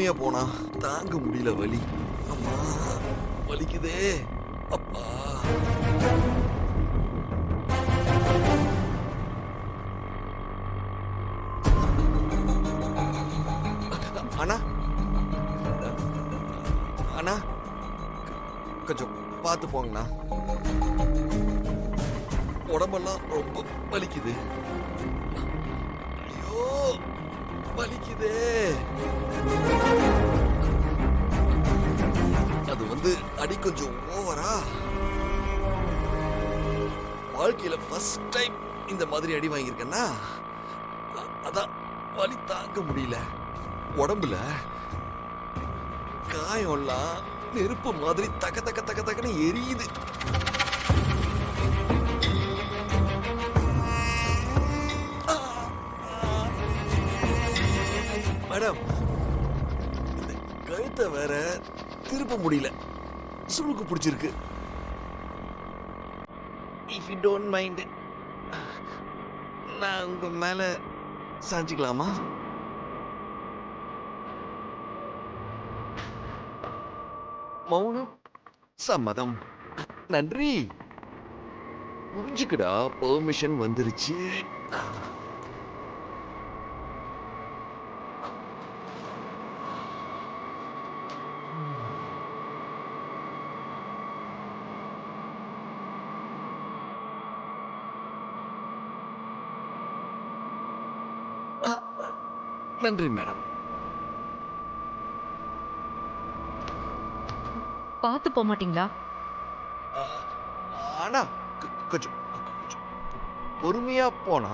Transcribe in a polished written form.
பொறுமையா போனா தாங்க முடியல வலி. அம்மா வலிக்குதே அப்பா. அண்ணா அண்ணா கொஞ்சம் பார்த்து போங்கண்ணா. உடம்பெல்லாம் ரொம்ப வலிக்குது. ஐயோ வலிக்குதே. அது அடி கொஞ்சம் ஓவரா. வாழ்க்கையில ஃபர்ஸ்ட் டைம் இந்த மாதிரி அடி வாங்கியிருக்கேன்னா அதான் வலி தாங்க முடியல. உடம்புல காயம்லாம் நெருப்பு மாதிரி தக்க தக்க தக்க தக்கன்னு எரியுது. மேடம் கழுத்தை வேற திருப்ப முடியல, சுளுக்கு பிடிச்சிருக்கு. இஃப் யூ டோன்ட் மைண்ட் நான் உங்க மேல சாஞ்சிக்கலாமா? மௌனம் சம்மதம். நன்றி. புரிஞ்சுக்கடா, பெர்மிஷன் வந்துருச்சு. நன்றி மேடம். பார்த்து போக மாட்டீங்களா? ஆனா கொஞ்சம் பொறுமையா போனா